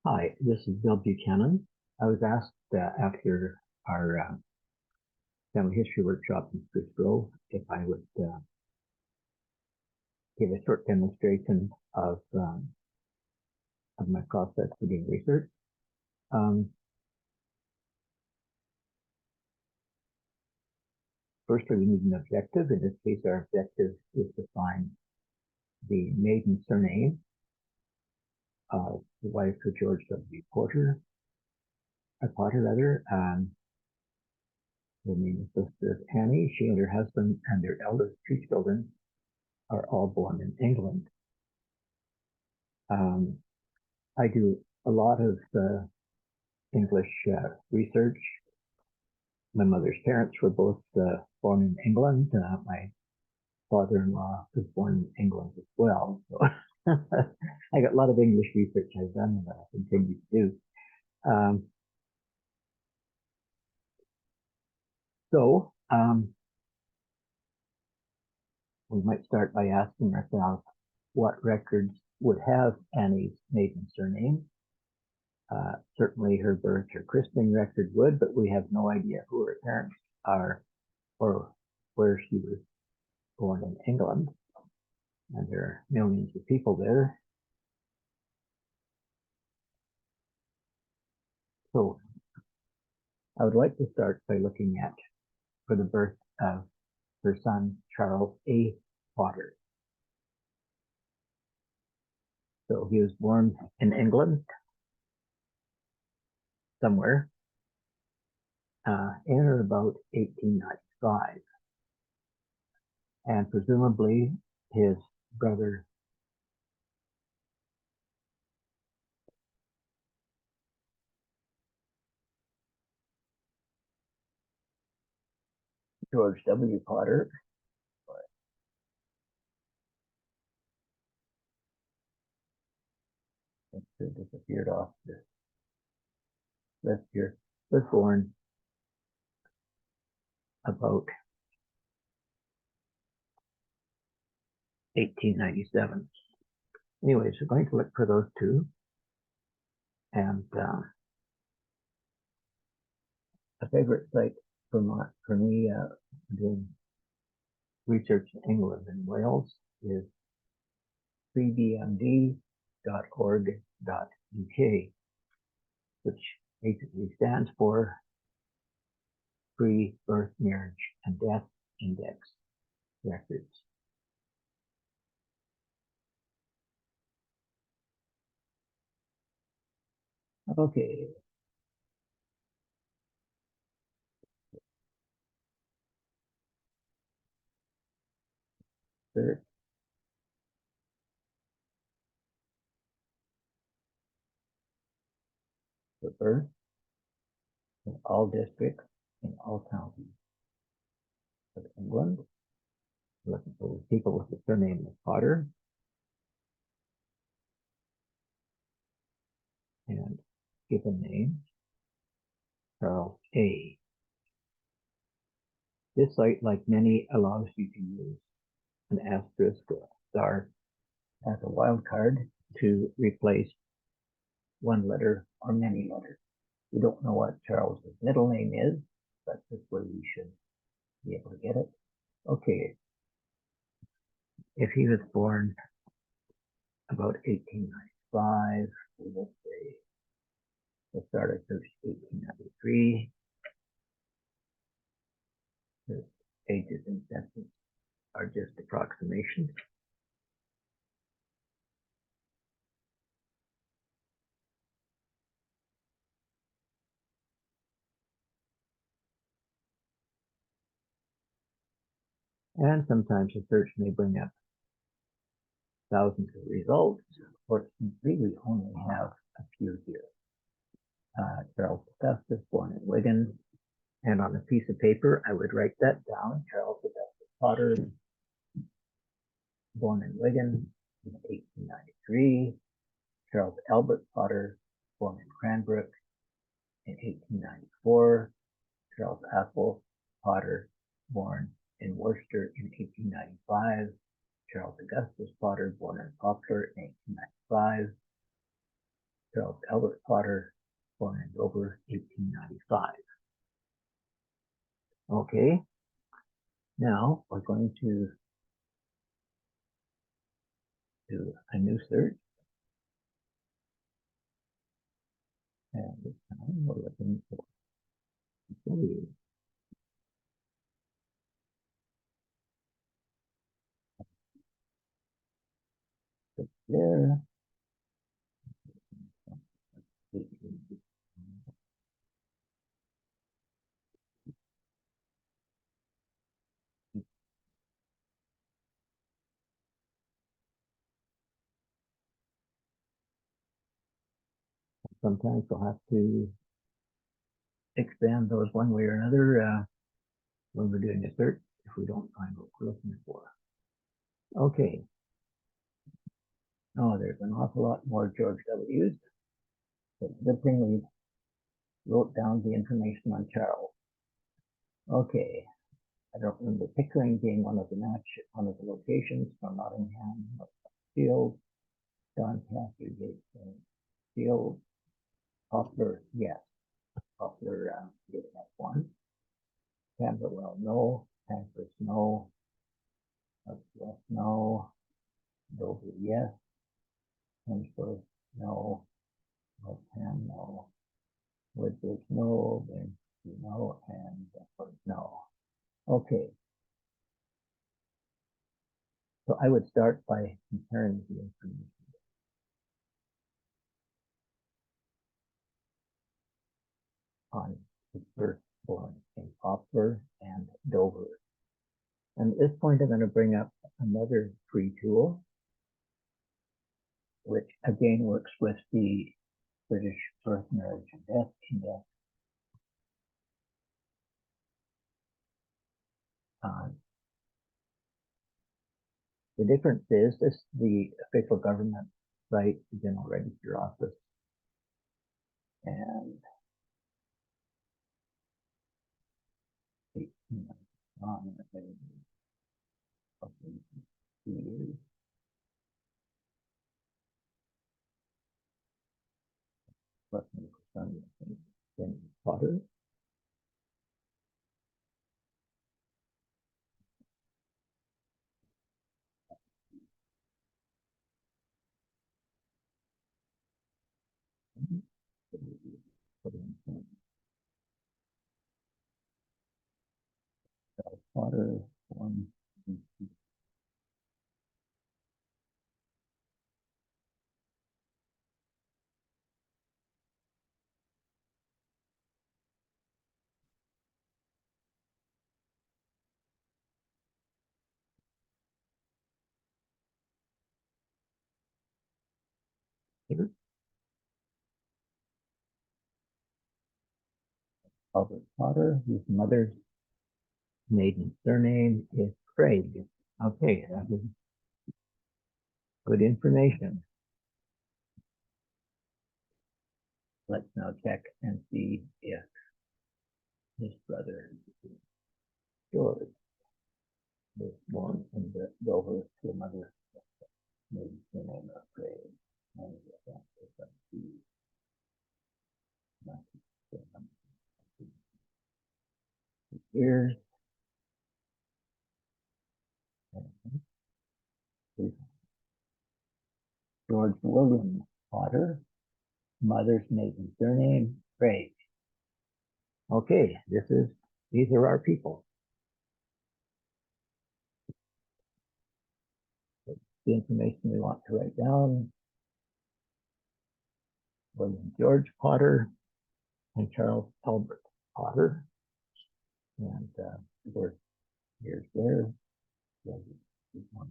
Hi, this is Bill Buchanan. I was asked after our family history workshop in Spruce Grove if I would give a short demonstration of my process for doing research. Firstly, we need an objective. In this case, our objective is to find the maiden surname of the wife of George W. Potter. Her name is listed as Annie. She and her husband and their eldest two children are all born in England. I do a lot of English research. My mother's parents were both born in England. My father-in-law was born in England as well. So I got a lot of English research I've done and I continue to do. Um, so we might start by asking ourselves what records would have Annie's maiden surname. Certainly her birth or christening record would, but we have no idea who her parents are or where she was born in England. And there are millions of people there. So I would like to start by looking at for the birth of her son, Charles A. Potter. So he was born in England somewhere in or about 1895. And presumably his brother George W. Potter disappeared off the list here, was born about 1897. Anyways, we're going to look for those two. And a favorite site for me doing research in England and Wales is freebmd.org.uk, which basically stands for Free Birth, Marriage, and Death Index Records. Okay. Search for birth in all districts in all counties of England. Looking for people with the surname of Potter. And given name, Charles A. This site, like many, allows you to use an asterisk or a star as a wildcard to replace one letter or many letters. We don't know what Charles's middle name is, but this way we should be able to get it. Okay, if he was born about 1895, we will say, let's start at 1893. His ages and census are just approximations. And sometimes a search may bring up thousands of results. Fortunately, we only have a few here. Charles Augustus, born in Wigan. And on a piece of paper, I would write that down. Charles Augustus Potter, born in Wigan in 1893. Charles Albert Potter, born in Cranbrook in 1894. Charles Athol Potter, born in Worcester in 1895. Charles Augustus Potter, born in Poplar in 1895. Charles Albert Potter, born in Dover, 1895. Okay, now we're going to do a new search. And this time we're looking for employees. There. Sometimes we'll have to expand those one way or another when we're doing a search if we don't find what we're looking for. Okay. Oh, there's an awful lot more George W's. But the good thing we wrote down the information on Charles. Okay. I don't remember Pickering being one of the locations from Nottingham, Field, Doncaster, Gateshead, Field, Poplar, yes, Poplar, Gateshead one. Camberwell, no. Pancras, no. West, no. Dover, yes. Hemsworth, no. Northam, no. Woodbridge, no. Banksy, no. And Bedford, no. Okay. So I would start by comparing the information on the firstborn in Poplar and Dover. And at this point, I'm going to bring up another free tool, which again works with the British Birth, Marriage, and Death Index. The difference is this is the official government site, the General Register Office, and on years. Potter. Potter, one. Albert Potter, his mother's maiden surname is Craig. Okay, that is good information. Let's now check and see if his brother George was born in the Dover to a mother maiden surname of Craig. And that is up to years. George William Potter, mother's maiden surname, Craig. Okay, these are our people. The information we want to write down. William George Potter and Charles Albert Potter. And here's there. One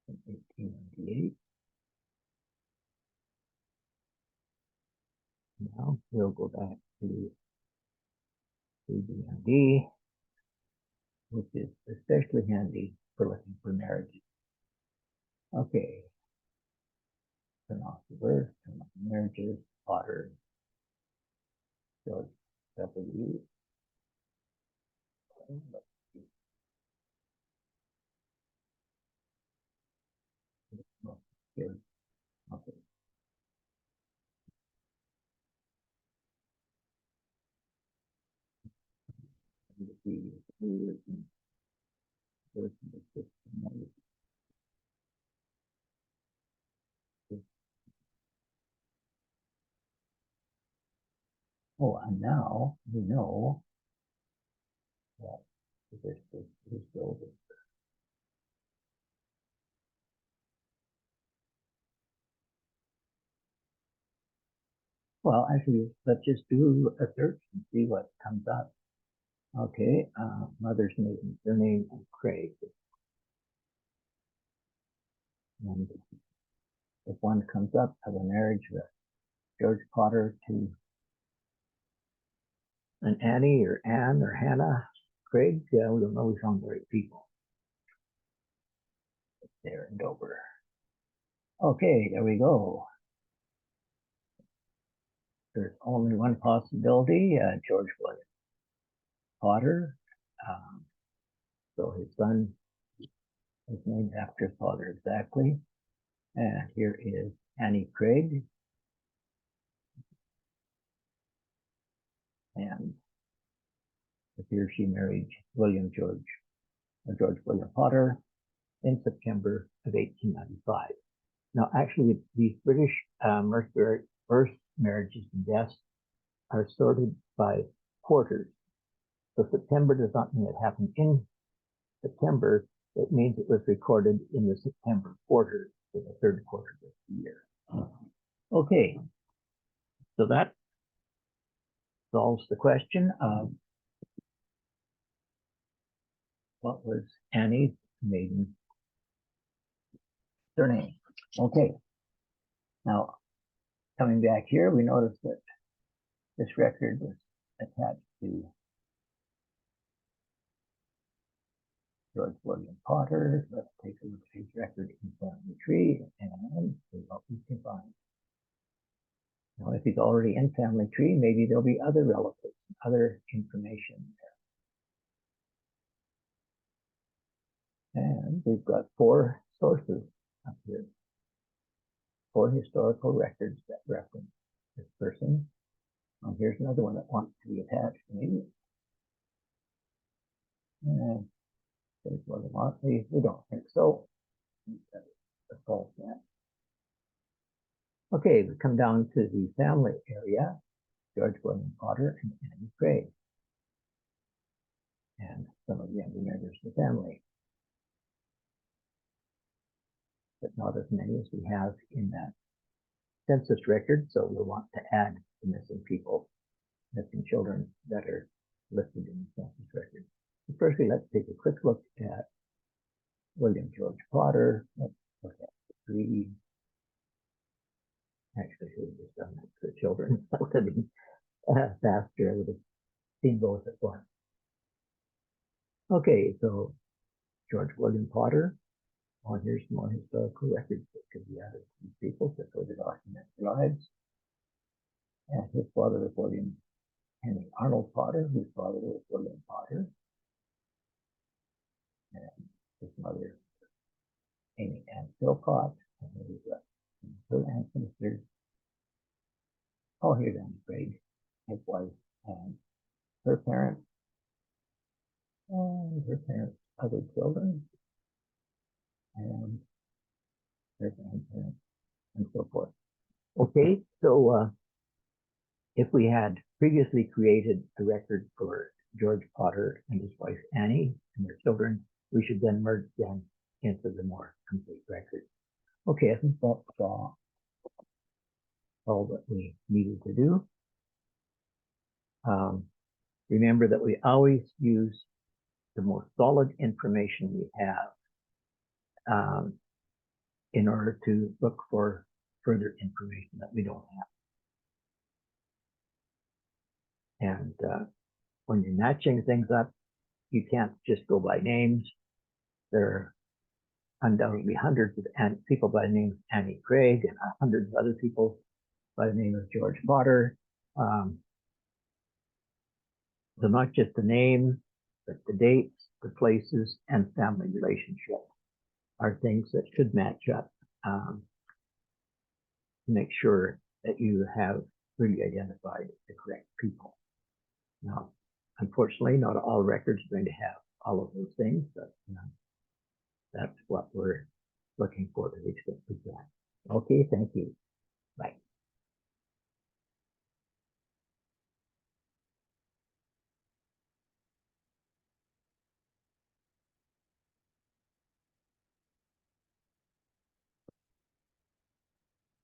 in 1898. Now we'll go back to ABMD, which is especially handy for looking for marriages. Okay. Turn off the birth, turn off the marriages, Potter, George W. Okay. see who is in the system. Oh, and now we know that this building. Well, actually, let's just do a search and see what comes up. Okay, mother's name, surname of Craig. And if one comes up of a marriage with George Potter to an Annie or Anne or Hannah Craig, we'll know we found the right people. There in Dover. Okay, there we go. There's only one possibility, George William Potter. So his son is named after his father exactly. And here is Annie Craig. And here she married George William Potter in September of 1895. Now, actually, these British birth, marriages, and deaths are sorted by quarters. So September does not mean it happened in September. It means it was recorded in the September quarter, in the third quarter of the year. Okay, so that solves the question of what was Annie's maiden surname. Okay, now coming back here, we notice that this record was attached to George William Potter. Let's take a look at his record in Family Tree and see what we can find. Now, if he's already in Family Tree, maybe there'll be other relatives, other information there. And we've got 4 sources up here, 4 historical records that reference this person. Here's another one that wants to be attached to me. And there's William Motley. We don't think so. That's a false match. Okay, we come down to the family area, George William Potter and Annie Craig. And some of the younger members of the family. But not as many as we have in that census record, so we'll want to add the missing people, missing children that are listed in the census record. So firstly, let's take a quick look at William George Potter. Let's look at the 3. Actually, I should have just done that for the children. That would have been faster. I would have seen both at once. Okay, so George William Potter. Oh, here's more historical records that could be added to these people to further document their lives. And his father was William Henry Arnold Potter, whose father was William Potter. And his mother, Amy Ann Philpott, and her ancestors. Oh, here's Annie Craig, his wife, and her parents, other children, and their grandparents, and so forth. Okay, so if we had previously created a record for George Potter and his wife Annie and their children, we should then merge them into the more complete record. Okay, I think that's all that we needed to do. Remember that we always use the most solid information we have in order to look for further information that we don't have. And when you're matching things up, you can't just go by names. There are undoubtedly hundreds of people by the name of Annie Craig and hundreds of other people by the name of George Potter. So not just the name, but the dates, the places, and family relationships are things that should match up to make sure that you have really identified the correct people. Now, unfortunately, not all records are going to have all of those things, but that's what we're looking for to the extent we can. Okay, thank you.